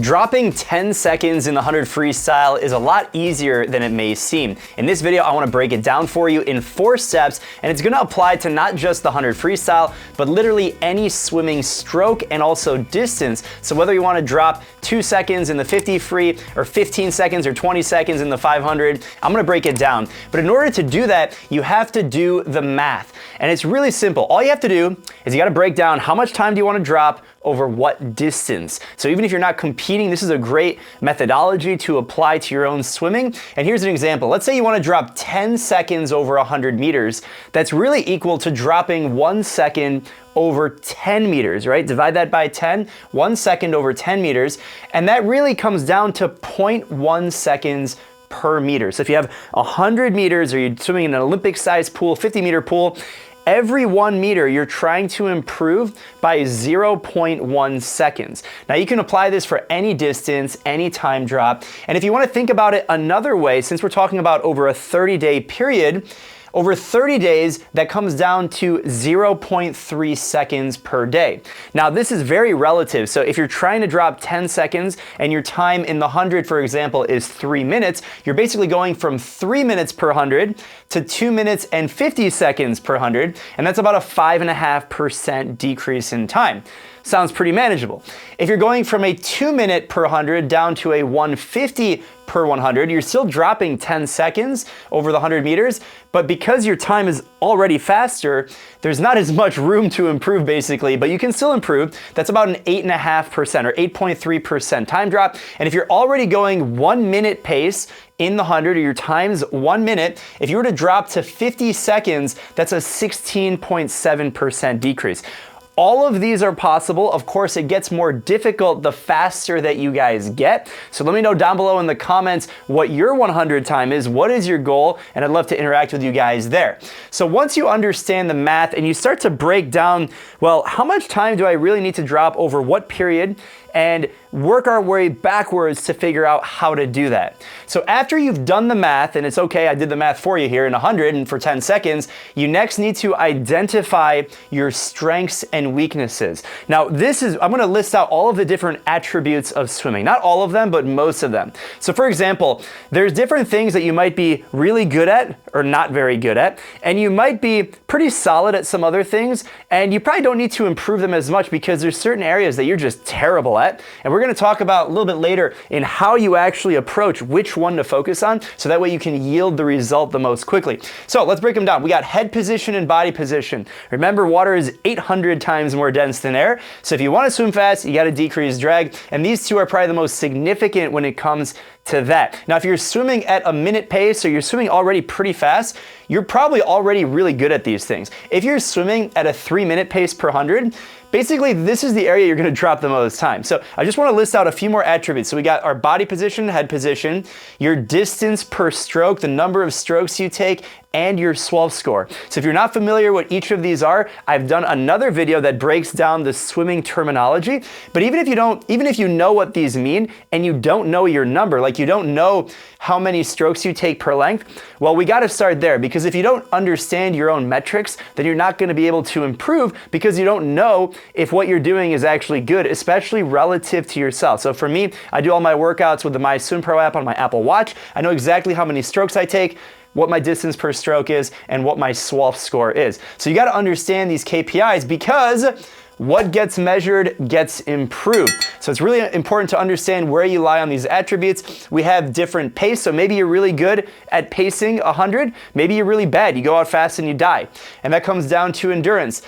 Dropping 10 seconds in the 100 freestyle is a lot easier than it may seem. In this video, I want to break it down for you in 4 steps, and it's going to apply to not just the 100 freestyle, but literally any swimming stroke and also distance. So whether you want to drop 2 seconds in the 50 free, or 15 seconds or 20 seconds in the 500, I'm going to break it down. But in order to do that, you have to do the math. And it's really simple. All you have to do is you got to break down how much time do you want to drop over what distance. So even if you're not competing, this is a great methodology to apply to your own swimming. And here's an example. Let's say you want to drop 10 seconds over 100 meters. That's really equal to dropping 1 second over 10 meters, right? Divide that by 10, 1 second over 10 meters. And that really comes down to 0.1 seconds per meter. So if you have 100 meters or you're swimming in an Olympic-sized pool, 50-meter pool, every 1 meter, you're trying to improve by 0.1 seconds. Now you can apply this for any distance, any time drop. And if you want to think about it another way, since we're talking about over a 30-day period, over 30 days, that comes down to 0.3 seconds per day. Now, this is very relative. So if you're trying to drop 10 seconds and your time in the 100, for example, is 3 minutes, you're basically going from 3 minutes per 100 to 2 minutes and 50 seconds per 100. And that's about a 5.5% decrease in time. Sounds pretty manageable. If you're going from a 2 minute per 100 down to a 150 per 100, you're still dropping 10 seconds over the 100 meters, but because your time is already faster, there's not as much room to improve basically, but you can still improve. That's about an 8.5% or 8.3% time drop. And if you're already going 1 minute pace in the 100, or your time's 1 minute, if you were to drop to 50 seconds, that's a 16.7% decrease. All of these are possible. Of course, it gets more difficult the faster that you guys get. So let me know down below in the comments what your 100 time is, what is your goal, and I'd love to interact with you guys there. So once you understand the math and you start to break down, well, how much time do I really need to drop over what period, and work our way backwards to figure out how to do that. So after you've done the math, and it's okay, I did the math for you here in 100 and for 10 seconds, you next need to identify your strengths and weaknesses. Now I'm gonna list out all of the different attributes of swimming. Not all of them, but most of them. So for example, there's different things that you might be really good at or not very good at, and you might be pretty solid at some other things, and you probably don't need to improve them as much because there's certain areas that you're just terrible at. And we're going to talk about a little bit later in how you actually approach which one to focus on, so that way you can yield the result the most quickly. So let's break them down. We got head position and body position. Remember, water is 800 times more dense than air. So if you want to swim fast, you got to decrease drag. And these two are probably the most significant when it comes to that. Now, if you're swimming at a minute pace or you're swimming already pretty fast, you're probably already really good at these things. If you're swimming at a 3-minute pace per 100, basically this is the area you're going to drop the most time. So I just want to list out a few more attributes. So we got our body position, head position, your distance per stroke, the number of strokes you take, and your swell score. So if you're not familiar what each of these are, I've done another video that breaks down the swimming terminology. But even if you know what these mean and you don't know your number, like you don't know how many strokes you take per length, well, we got to start there, because if you don't understand your own metrics, then you're not going to be able to improve, because you don't know if what you're doing is actually good, especially relative to yourself. So for me, I do all my workouts with the MySwimPro app on my Apple Watch. I know exactly how many strokes I take, what my distance per stroke is, and what my swell score is. So you got to understand these KPIs, because what gets measured gets improved. So it's really important to understand where you lie on these attributes. We have different pace, so maybe you're really good at pacing 100, maybe you're really bad, you go out fast and you die. And that comes down to endurance.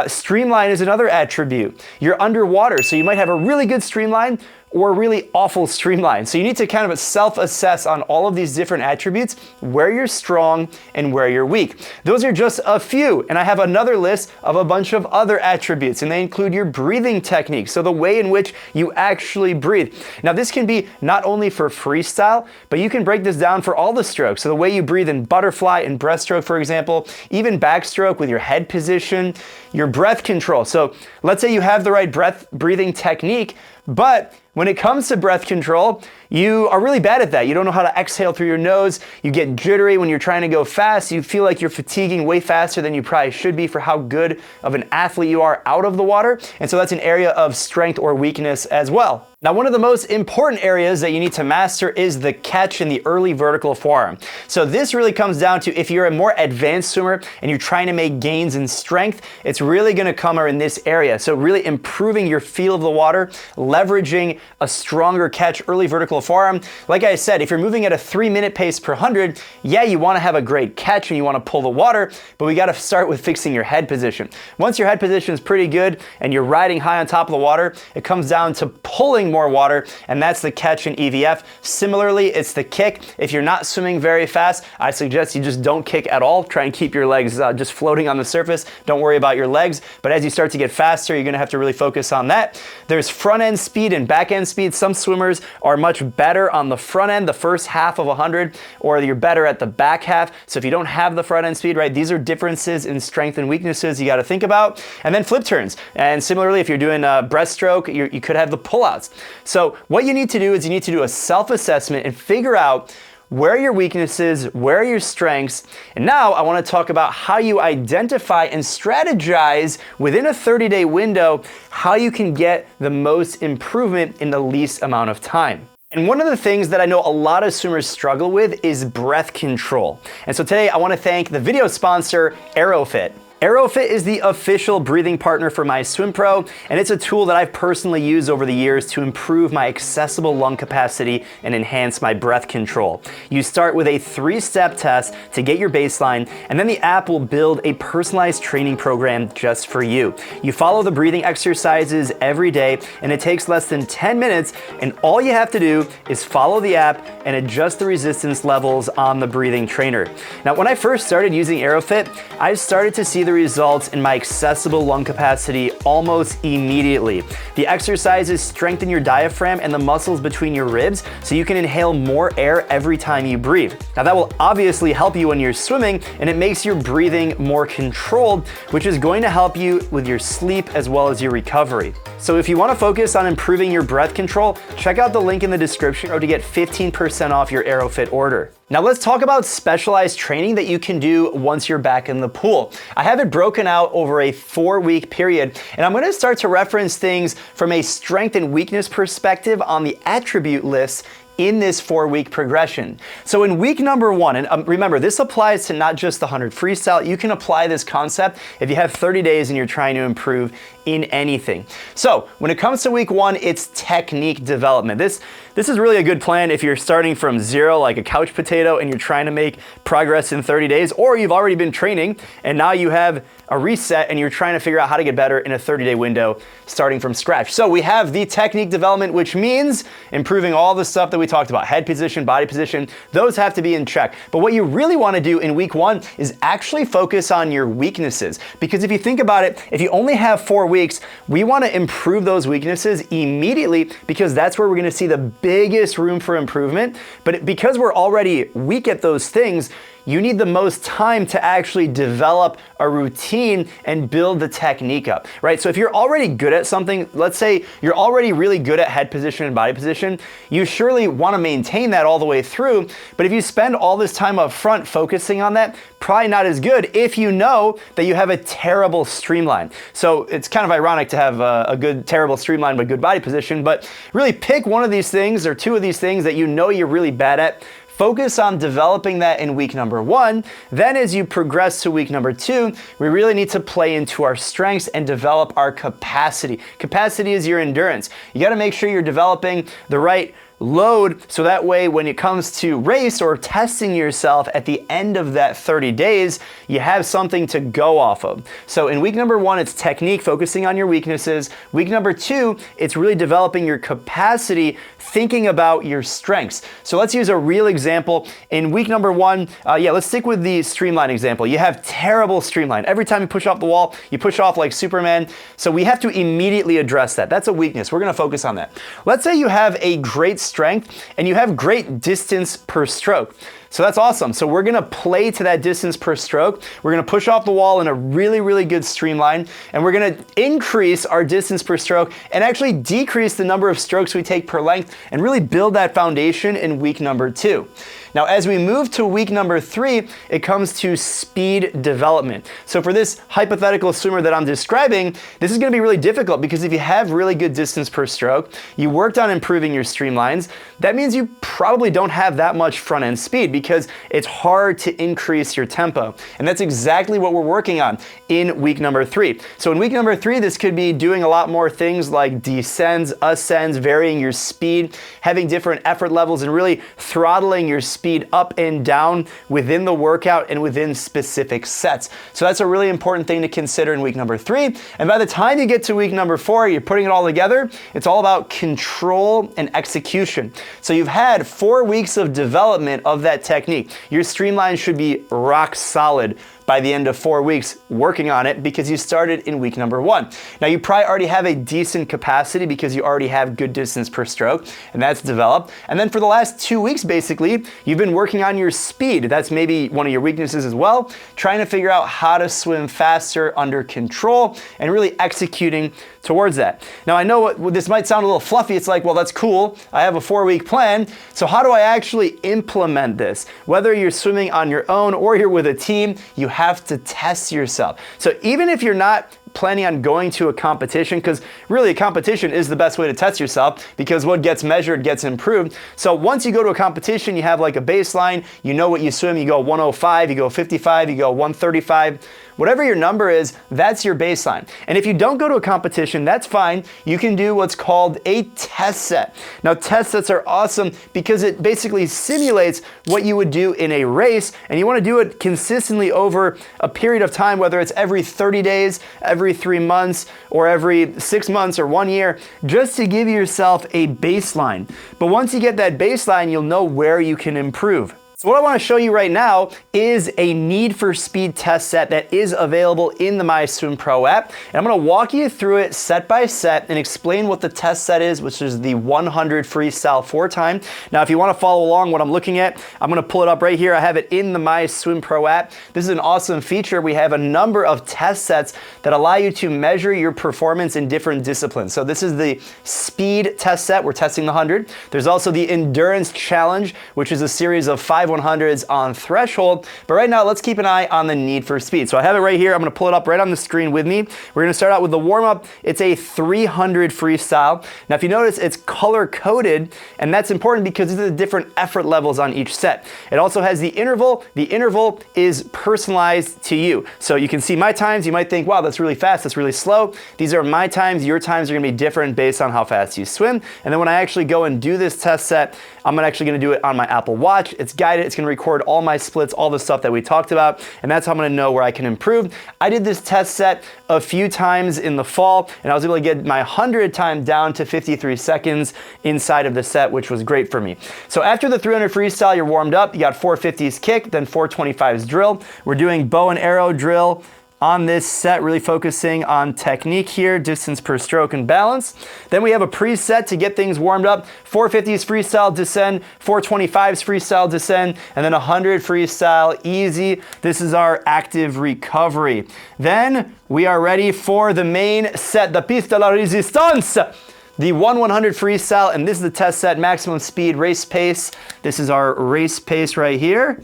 Streamline is another attribute. You're underwater, so you might have a really good streamline or really awful streamline. So you need to kind of self-assess on all of these different attributes, where you're strong and where you're weak. Those are just a few, and I have another list of a bunch of other attributes, and they include your breathing technique, so the way in which you actually breathe. Now this can be not only for freestyle, but you can break this down for all the strokes. So the way you breathe in butterfly and breaststroke, for example, even backstroke with your head position, your breath control. So let's say you have the right breathing technique, but When it comes to breath control, you are really bad at that. You don't know how to exhale through your nose. You get jittery when you're trying to go fast. You feel like you're fatiguing way faster than you probably should be for how good of an athlete you are out of the water. And so that's an area of strength or weakness as well. Now, one of the most important areas that you need to master is the catch in the early vertical forearm. So this really comes down to if you're a more advanced swimmer and you're trying to make gains in strength, it's really gonna come in this area. So really improving your feel of the water, leveraging a stronger catch early vertical forearm. Like I said, if you're moving at a 3-minute pace per 100, yeah, you wanna have a great catch and you wanna pull the water, but we gotta start with fixing your head position. Once your head position is pretty good and you're riding high on top of the water, it comes down to pulling more water, and that's the catch in EVF. Similarly, it's the kick. If you're not swimming very fast, I suggest you just don't kick at all. Try and keep your legs just floating on the surface. Don't worry about your legs, but as you start to get faster, you're gonna have to really focus on that. There's front end speed and back end speed. Some swimmers are much better on the front end, the first half of 100, or you're better at the back half. So if you don't have the front end speed, right, these are differences in strength and weaknesses you gotta think about. And then flip turns. And similarly, if you're doing a breaststroke, you could have the pullouts. So what you need to do is you need to do a self-assessment and figure out where are your weaknesses, where are your strengths, and now I wanna talk about how you identify and strategize within a 30-day window how you can get the most improvement in the least amount of time. And one of the things that I know a lot of swimmers struggle with is breath control. And so today I wanna thank the video sponsor, AeroFit. AeroFit is the official breathing partner for MySwimPro, and it's a tool that I've personally used over the years to improve my accessible lung capacity and enhance my breath control. You start with a 3-step test to get your baseline, and then the app will build a personalized training program just for you. You follow the breathing exercises every day, and it takes less than 10 minutes, and all you have to do is follow the app and adjust the resistance levels on the breathing trainer. Now, when I first started using AeroFit, I started to see the results in my accessible lung capacity almost immediately. The exercises strengthen your diaphragm and the muscles between your ribs so you can inhale more air every time you breathe. Now that will obviously help you when you're swimming, and it makes your breathing more controlled, which is going to help you with your sleep as well as your recovery. So if you want to focus on improving your breath control, check out the link in the description or to get 15% off your AeroFit order. Now let's talk about specialized training that you can do once you're back in the pool. I have it broken out over a 4-week period, and I'm gonna start to reference things from a strength and weakness perspective on the attribute list in this 4-week progression. So in week number 1, and remember, this applies to not just the 100 freestyle, you can apply this concept if you have 30 days and you're trying to improve in anything. So when it comes to week 1, it's technique development. This is really a good plan if you're starting from 0 like a couch potato and you're trying to make progress in 30 days, or you've already been training and now you have a reset and you're trying to figure out how to get better in a 30-day window starting from scratch. So we have the technique development, which means improving all the stuff that we talked about, head position, body position, those have to be in check. But what you really want to do in week 1 is actually focus on your weaknesses. Because if you think about it, if you only have 4 weeks, we want to improve those weaknesses immediately because that's where we're going to see the biggest room for improvement. But because we're already weak at those things, you need the most time to actually develop a routine and build the technique up, right? So if you're already good at something, let's say you're already really good at head position and body position, you surely want to maintain that all the way through. But if you spend all this time up front focusing on that, probably not as good if you know that you have a terrible streamline. So it's kind of ironic to have a good, terrible streamline but good body position, but really pick one of these things or 2 of these things that you know you're really bad at. Focus on developing that in week number 1. Then as you progress to week number 2, we really need to play into our strengths and develop our capacity. Capacity is your endurance. You gotta make sure you're developing the right load so that way when it comes to race or testing yourself at the end of that 30 days, you have something to go off of. So in week number 1, it's technique, focusing on your weaknesses. Week number 2, it's really developing your capacity, thinking about your strengths. So let's use a real example. In week number 1, let's stick with the streamline example. You have terrible streamline. Every time you push off the wall, you push off like Superman. So we have to immediately address that. That's a weakness. We're gonna focus on that. Let's say you have a great strength and you have great distance per stroke. So that's awesome. So we're gonna play to that distance per stroke. We're gonna push off the wall in a really, really good streamline, and we're gonna increase our distance per stroke and actually decrease the number of strokes we take per length and really build that foundation in week number 2. Now, as we move to week number 3, it comes to speed development. So for this hypothetical swimmer that I'm describing, this is gonna be really difficult because if you have really good distance per stroke, you worked on improving your streamlines, that means you probably don't have that much front end speed because it's hard to increase your tempo. And that's exactly what we're working on in week number 3. So in week number 3, this could be doing a lot more things like descends, ascends, varying your speed, having different effort levels, and really throttling your speed up and down within the workout and within specific sets. So that's a really important thing to consider in week number 3. And by the time you get to week number 4, you're putting it all together, it's all about control and execution. So you've had 4 weeks of development of that technique. Your streamline should be rock solid by the end of 4 weeks working on it because you started in week number 1. Now you probably already have a decent capacity because you already have good distance per stroke, and that's developed. And then for the last 2 weeks, basically, you've been working on your speed. That's maybe one of your weaknesses as well, trying to figure out how to swim faster under control and really executing towards that. Now I know this might sound a little fluffy. It's like, well, that's cool. I have a 4-week plan. So how do I actually implement this? Whether you're swimming on your own or you're with a team, you have to test yourself. So even if you're not planning on going to a competition, because really a competition is the best way to test yourself because what gets measured gets improved. So once you go to a competition, you have like a baseline, you know what you swim, you go 105, you go 55, you go 135, whatever your number is, that's your baseline. And if you don't go to a competition, that's fine. You can do what's called a test set. Now test sets are awesome because it basically simulates what you would do in a race, and you want to do it consistently over a period of time, whether it's every 30 days, every 3 months, or every 6 months or 1 year, just to give yourself a baseline. But once you get that baseline, you'll know where you can improve. So what I want to show you right now is a need for speed test set that is available in the MySwimPro app. And I'm going to walk you through it set by set and explain what the test set is, which is the 100 freestyle 4-time. Now, if you want to follow along what I'm looking at, I'm going to pull it up right here. I have it in the MySwimPro app. This is an awesome feature. We have a number of test sets that allow you to measure your performance in different disciplines. So this is the speed test set. We're testing the 100. There's also the endurance challenge, which is a series of 5 100s on threshold. But right now, let's keep an eye on the need for speed. So I have it right here. I'm going to pull it up right on the screen with me. We're going to start out with the warm-up. It's a 300 freestyle. Now, if you notice, it's color-coded, and that's important because these are the different effort levels on each set. It also has the interval. The interval is personalized to you. So you can see my times. You might think, wow, that's really fast. That's really slow. These are my times. Your times are going to be different based on how fast you swim. And then when I actually go and do this test set, I'm actually going to do it on my Apple Watch. It's guided. It's going to record all my splits, all the stuff that we talked about, and that's how I'm going to know where I can improve. I did this test set a few times in the fall, and I was able to get my 100 time down to 53 seconds inside of the set, which was great for me. So after the 300 freestyle, you're warmed up. You got 450s kick, then 425s drill. We're doing bow and arrow drill on this set, really focusing on technique here, distance per stroke and balance. Then we have a preset to get things warmed up. 450s freestyle descend, 425s freestyle descend, and then 100 freestyle easy. This is our active recovery. Then we are ready for the main set, the piste de la résistance. The 100 freestyle, and this is the test set, maximum speed, race pace. This is our race pace right here.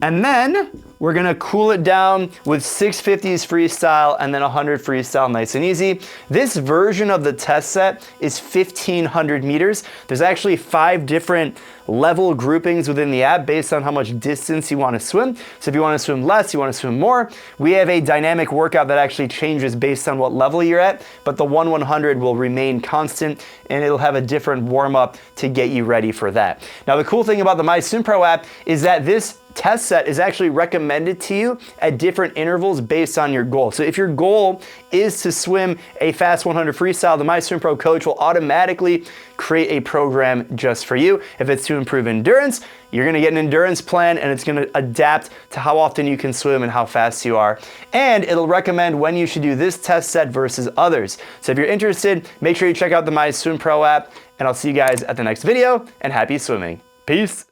And then we're gonna cool it down with 650s freestyle and then 100 freestyle, nice and easy. This version of the test set is 1,500 meters. There's actually 5 different level groupings within the app based on how much distance you wanna swim. So if you wanna swim less, you wanna swim more, we have a dynamic workout that actually changes based on what level you're at, but the 100 will remain constant and it'll have a different warm up to get you ready for that. Now the cool thing about the MySwimPro app is that this test set is actually recommended to you at different intervals based on your goal. So if your goal is to swim a fast 100 freestyle, the MySwimPro coach will automatically create a program just for you. If it's to improve endurance, you're gonna get an endurance plan and it's gonna adapt to how often you can swim and how fast you are. And it'll recommend when you should do this test set versus others. So if you're interested, make sure you check out the MySwimPro app, and I'll see you guys at the next video, and happy swimming. Peace.